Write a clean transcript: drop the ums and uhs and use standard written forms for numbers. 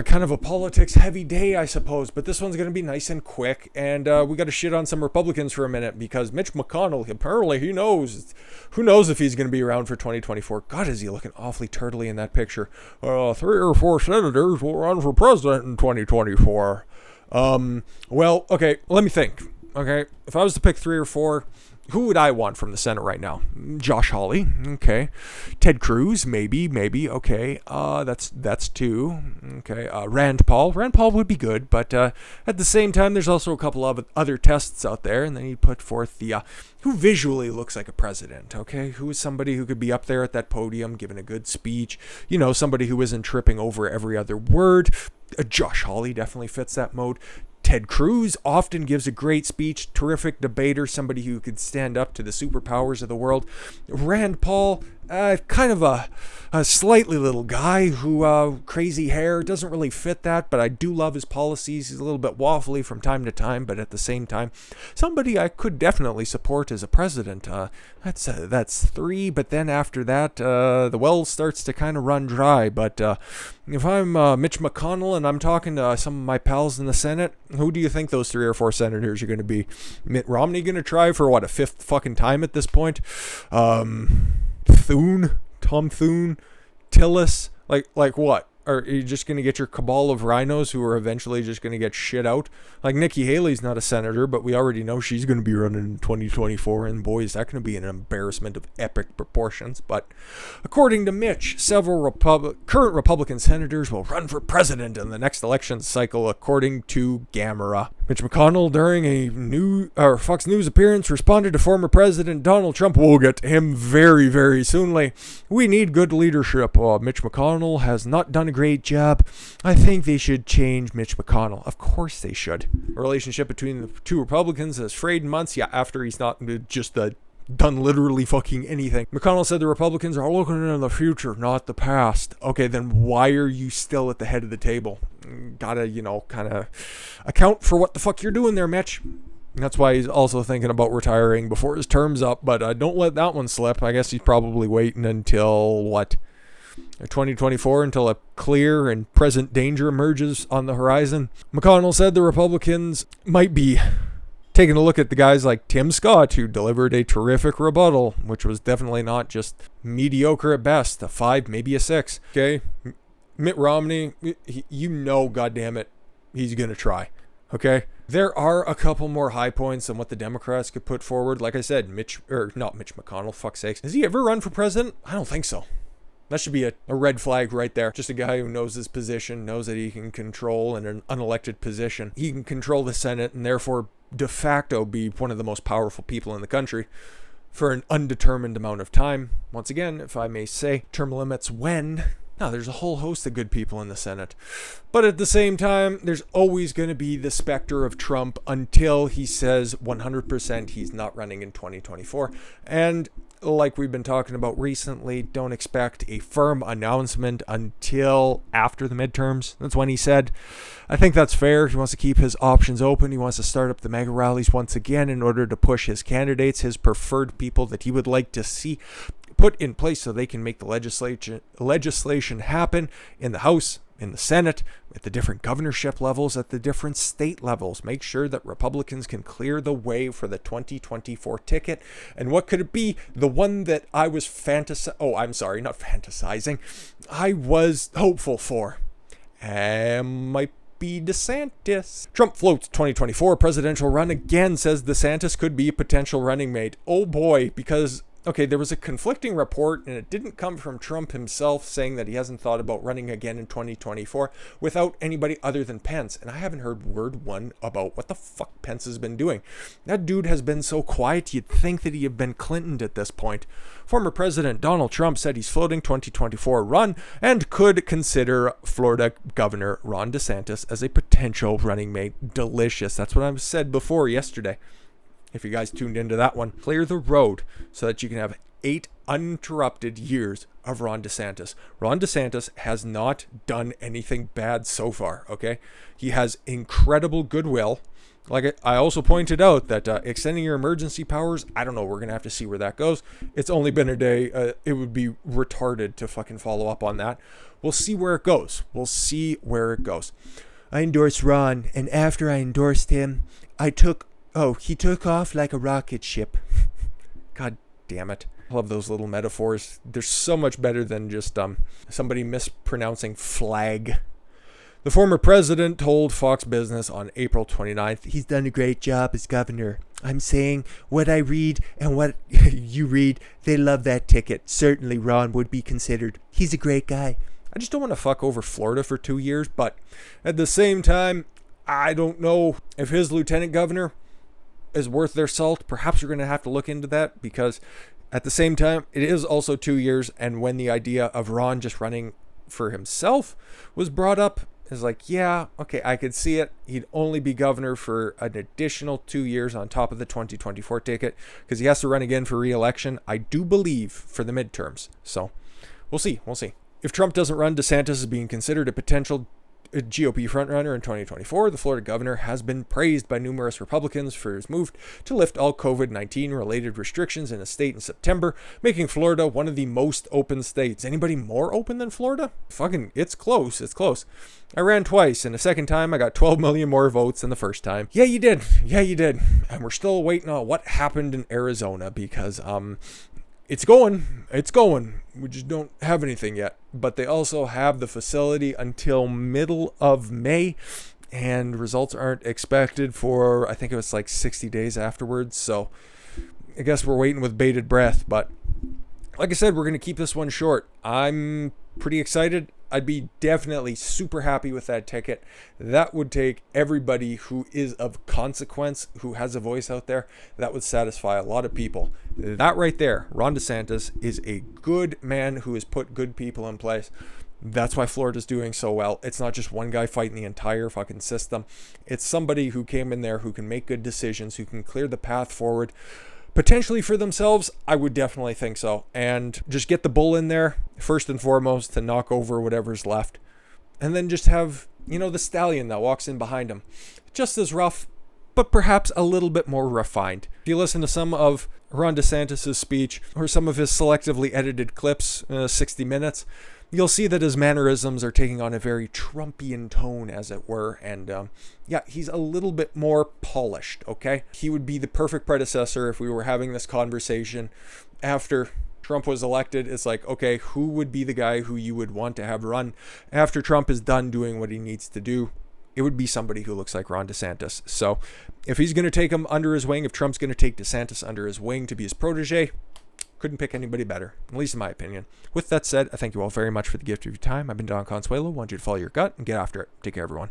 Kind of a politics heavy day, I suppose, but this one's going to be nice and quick. And we got to shit on some Republicans for a minute because Mitch McConnell, apparently he knows. Who knows if he's going to be around for 2024? God, is he looking awfully turtly in that picture. 3 or 4 senators will run for president in 2024. Well, okay, let me think. Okay, if I was to pick 3 or 4, who would I want from the Senate right now? Josh Hawley, okay. Ted Cruz, maybe, okay. That's 2, okay. Rand Paul would be good, but at the same time, there's also a couple of other tests out there, and then you put forth the who visually looks like a president, okay? Who is somebody who could be up there at that podium giving a good speech? You know, somebody who isn't tripping over every other word. Josh Hawley definitely fits that mode. Ted Cruz often gives a great speech, terrific debater, somebody who could stand up to the superpowers of the world. Rand Paul, kind of a slightly little guy who, crazy hair, doesn't really fit that, but I do love his policies. He's a little bit waffly from time to time, but at the same time, somebody I could definitely support as a president. That's 3, but then after that, the well starts to kind of run dry. But if I'm Mitch McConnell and I'm talking to some of my pals in the Senate, who do you think those 3 or 4 senators are going to be? Mitt Romney going to try for, what, a 5th fucking time at this point? Tom Thune, Tillis, like what? Are you just going to get your cabal of rhinos who are eventually just going to get shit out? Like Nikki Haley's not a senator, but we already know she's going to be running in 2024, and boy, is that going to be an embarrassment of epic proportions. But according to Mitch, several current Republican senators will run for president in the next election cycle, according to Gamera. Mitch McConnell, during a Fox News appearance, responded to former President Donald Trump. We'll get to him very, very soonly. We need good leadership. Mitch McConnell has not done a great job. I think they should change Mitch McConnell. Of course they should. A relationship between the 2 Republicans has frayed months, after he's not just done literally fucking anything. McConnell said the Republicans are looking into the future, not the past. Okay, then why are you still at the head of the table? Gotta, kind of account for what the fuck you're doing there, Mitch. That's why he's also thinking about retiring before his term's up, but don't let that one slip. I guess he's probably waiting until, 2024, until a clear and present danger emerges on the horizon. McConnell said the Republicans might be taking a look at the guys like Tim Scott, who delivered a terrific rebuttal, which was definitely not just mediocre at best, a 5, maybe a 6. Okay, Mitt Romney, goddammit, he's gonna try. Okay, there are a couple more high points than what the Democrats could put forward. Like I said, not Mitch McConnell, fuck's sakes. Has he ever run for president? I don't think so. That should be a red flag right there. Just a guy who knows his position, knows that he can control in an unelected position. He can control the Senate and therefore de facto be one of the most powerful people in the country for an undetermined amount of time. Once again, if I may say, term limits when. Now, there's a whole host of good people in the Senate. But at the same time, there's always going to be the specter of Trump until he says 100% he's not running in 2024. And like we've been talking about recently, don't expect a firm announcement until after the midterms. That's when he said. I think that's fair. He wants to keep his options open. He wants to start up the mega rallies once again in order to push his candidates, his preferred people that he would like to see put in place so they can make the legislation happen in the House, in the Senate, at the different governorship levels, at the different state levels. Make sure that Republicans can clear the way for the 2024 ticket. And what could it be? The one that I was I was hopeful for. Might be DeSantis. Trump floats 2024 presidential run again, says DeSantis could be a potential running mate. Oh boy, because there was a conflicting report, and it didn't come from Trump himself saying that he hasn't thought about running again in 2024 without anybody other than Pence. And I haven't heard word one about what the fuck Pence has been doing. That dude has been so quiet, you'd think that he had been Clinton'd at this point. Former President Donald Trump said he's floating 2024 run and could consider Florida Governor Ron DeSantis as a potential running mate. Delicious. That's what I said before yesterday. If you guys tuned into that one, clear the road so that you can have 8 uninterrupted years of Ron DeSantis. Ron DeSantis has not done anything bad so far, okay? He has incredible goodwill. Like I also pointed out that extending your emergency powers, I don't know. We're going to have to see where that goes. It's only been a day. It would be retarded to fucking follow up on that. We'll see where it goes. We'll see where it goes. I endorsed Ron, and after I endorsed him, he took off like a rocket ship. God damn it. I love those little metaphors. They're so much better than just somebody mispronouncing flag. The former president told Fox Business on April 29th, he's done a great job as governor. I'm saying what I read and what you read, they love that ticket. Certainly Ron would be considered. He's a great guy. I just don't want to fuck over Florida for 2 years, but at the same time, I don't know if his lieutenant governor is worth their salt. Perhaps we're going to have to look into that, because at the same time, it is also 2 years, and when the idea of Ron just running for himself was brought up, is like, yeah, okay, I could see it. He'd only be governor for an additional 2 years on top of the 2024 ticket, because he has to run again for re-election, I do believe, for the midterms. So we'll see. If Trump doesn't run, DeSantis is being considered a potential GOP frontrunner in 2024. The Florida governor has been praised by numerous Republicans for his move to lift all COVID-19 related restrictions in the state in September, making Florida one of the most open states. Anybody more open than Florida? Fucking, it's close. I ran twice, and the second time I got 12 million more votes than the first time. Yeah, you did. And we're still waiting on what happened in Arizona, because it's going. We just don't have anything yet. But they also have the facility until middle of May, and results aren't expected for, I think it was like 60 days afterwards. So I guess we're waiting with bated breath. But like I said, we're going to keep this one short. I'm pretty excited. I'd be definitely super happy with that ticket. That would take everybody who is of consequence, who has a voice out there. That would satisfy a lot of people. That right there, Ron DeSantis is a good man who has put good people in place. That's why Florida's doing so well. It's not just one guy fighting the entire fucking system. It's somebody who came in there who can make good decisions, who can clear the path forward. Potentially for themselves, I would definitely think so. And just get the bull in there, first and foremost, to knock over whatever's left. And then just have, the stallion that walks in behind him. Just as rough, but perhaps a little bit more refined. If you listen to some of Ron DeSantis' speech, or some of his selectively edited clips, 60 minutes, you'll see that his mannerisms are taking on a very Trumpian tone, as it were. And he's a little bit more polished, okay? He would be the perfect predecessor if we were having this conversation after Trump was elected. It's like, okay, who would be the guy who you would want to have run after Trump is done doing what he needs to do? It would be somebody who looks like Ron DeSantis. So if he's going to take him under his wing, if Trump's going to take DeSantis under his wing to be his protege, couldn't pick anybody better, at least in my opinion. With that said, I thank you all very much for the gift of your time. I've been Don Consuelo. I want you to follow your gut and get after it. Take care, everyone.